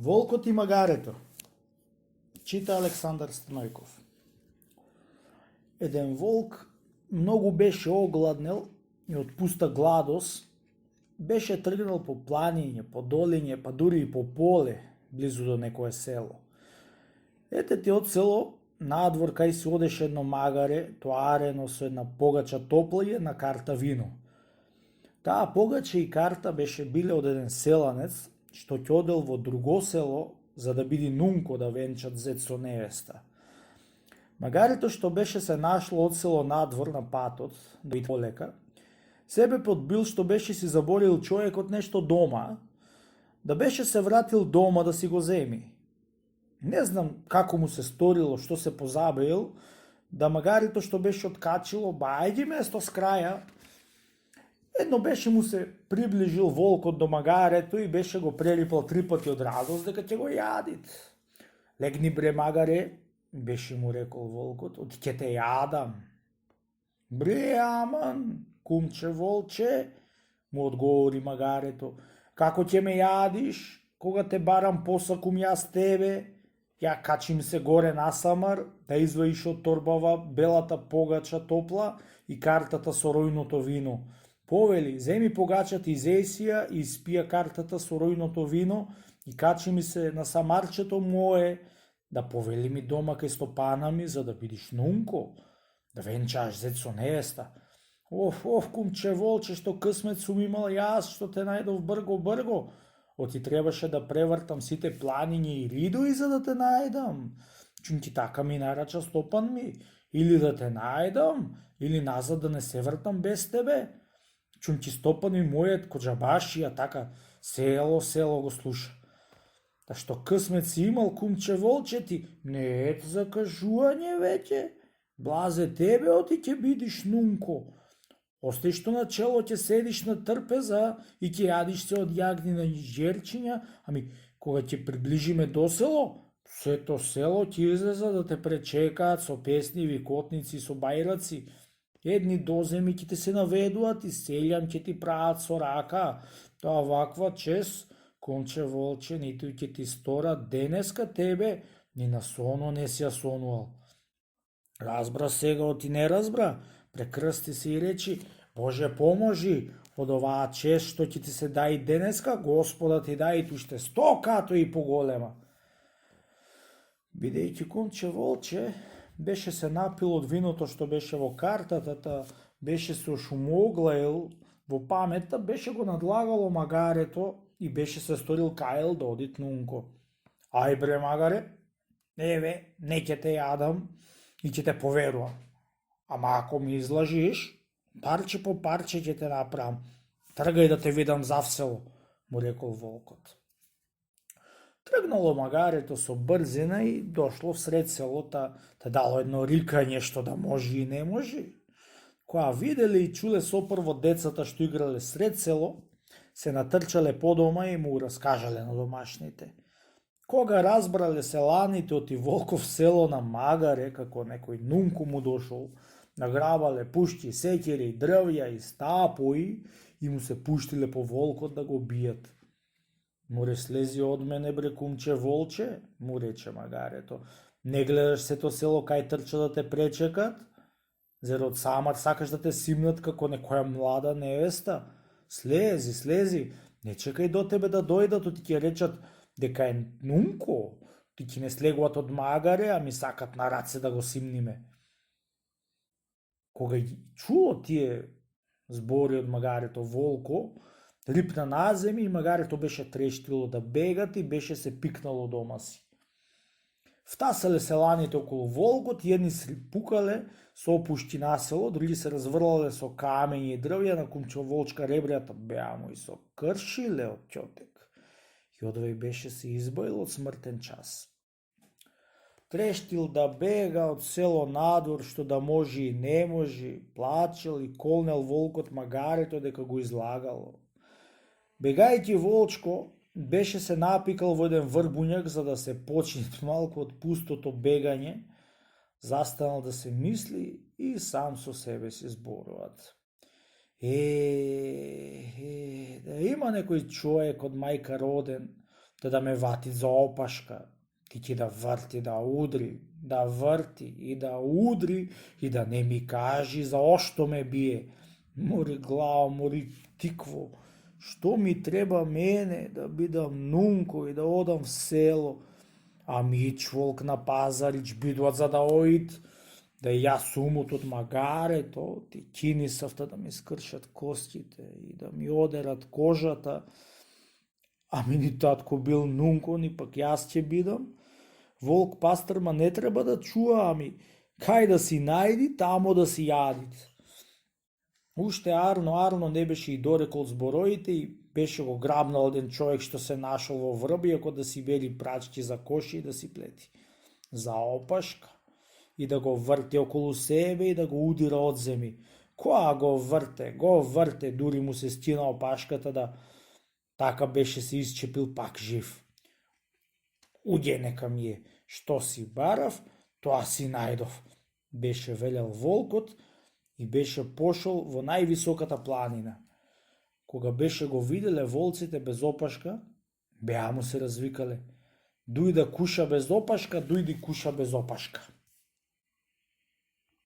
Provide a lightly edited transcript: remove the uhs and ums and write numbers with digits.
Волкот и магарето. Чита Александар Станојков. Еден волк многу беше огладнел и од пуста гладос беше тргнал по планиње, по долиње, па дури и по поле, близу до некое село. Ете ти од село, надвор кај се одеше едно магаре, тоарено со една погача топла и една карта вино. Таа погача и карта беше биле од еден селанец, што ќе одел во друго село, за да биде нунко да венчат зет со невеста. Магарето што беше се нашло од село надвор на патот, да и полека, себе подбил што беше си заборил човекот нешто дома, да беше се вратил дома да си го земи. Не знам како му се сторило, што се позабил, да магарето што беше откачило, бајди место с краја, едно беше му се приближил волкот до магарето и беше го прелипал 3 пати од радост дека ќе го јадит. Легни бре магаре, беше му рекол волкот, од ќе те јадам. Бре, аман, кумче волче, му одговори магарето, како ќе ме јадиш, кога те барам посакум јас тебе, ја качим се горе насамар, да изваиш од торбава белата погача топла и картата со ројното вино. Повели, земи погачата из есија и испија картата со ројното вино и качи ми се на самарчето мое, да повели ми дома кај стопана ми, за да бидиш нунко, да венчаш зет со невеста. Кумче волче, што късмет сум имал јас, што те најдов брго, оти требаше да превртам сите планиња и ридои за да те најдам. Чум ти така ми нарача стопан ми, или да те најдам, или назад да не се вртам без тебе. Чум ти стопан ми мојот коджабашија, така село го слуша. Та што късмет си имал, кумче волче ти, не ето закажување веќе, блазе тебе оти ќе бидиш нунко. Остај што на чело ќе седиш на трпеза и ќе јадиш се од јагнина и жерчиња, ами кога ќе приближиме до село, сето село ќе излеза да те пречекаат со песни, викотници, со бајраци. Едни доземи ќе те се наведуваат и селјам ќе ти прават со рака. Тоа ваква чест, кумче волче, ниту ќе ти стора денеска тебе, ни на соно не си ја сонувал. Разбра сега, оти не разбра, прекрсти се и речи, Боже поможи, од оваа чест што ќе ти се дај денеска, Господа ти дај уште 100 като и поголема. Бидејќи кумче волче беше се напил од виното што беше во картата, беше се ошумоглаил во паметта, беше го надлагало магарето и беше се сторил кајл да одит нунко. Ај бре магаре, еве, не ќе те јадам и ќе те поверувам. Ама ако ми излажиш, парче по парче ќе те направам. Тргај да те видам завсело, му рекол волкот. Тргнало магарето со брзина и дошло всред селота, те дало едно рикање што да може и не може. Која виделе и чуле сопрво децата што играле сред село, се натрчале по дома и му раскажале на домашните. Кога разбрале селаните оти волков село на магаре, како некој нунко му дошол, награбале пушти, секери, дрвја и стапои и му се пуштиле по волкот да го бијат. Море слези од мене, бре кумче волче, му рече магарето. Не гледаш сето село кај трча да те пречекат? Зер од самар сакаш да те симнат како некоја млада невеста? Слези, не чекај до тебе да дојдат, ти ќе речат дека е нунко, ти ќе не слегуват од магаре, а ми сакат на раце да го симниме. Кога чуо тие збори од магарето волко, рипна на земја и магарето беше трештило да бегат и беше се пикнало дома си. Втасале селаните околу волкот и едни се пукале со опушти на село, други се разврлале со камења и дрвја на кумче волчка ребрјата беамо и со кршиле од ќотек. И одвај беше се избавил од смртен час. Трештил да бега од село надвор, што да може и не може, плачел и колнел волкот магарето дека го излагало. Бегајќи волчко, беше се напикал во еден врбуњак за да се почини малку од пустото бегање, застанал да се мисли и сам со себе си зборуват. Да има некој човек од мајка роден, да ме вати за опашка. Ти ќе да врти, да удри, да врти и да удри и да не ми кажи за ошто ме бие. Мори главо, мори тикво. Што ми треба мене да бидам нунко и да одам в село, а Мич волк на пазарич бидуат за да оид, да ја сумут од магарето, ти кинисавта да ми скршат костите и да ми одерат кожата, ами ни татко бил нунко, ни пак јас ќе бидам. Волк пастрма не треба да чува, ами кај да си најди, тамо да си јадит. Уште Арно не беше и дорекол збороите и беше го грабнал еден човек што се нашол во врбијако да си бели прачки за коши и да си плети. За опашка и да го врте околу себе и да го удира од земи. Која го врте, дури му се стина опашката да така беше се исчепил пак жив. Уѓе нека ми е, што си барав, тоа си најдов, беше велел волкот и беше пошол во највисоката планина. Кога беше го виделе волците без опашка, беа му се развикале. Дујда куша без опашка, дујди куша без опашка.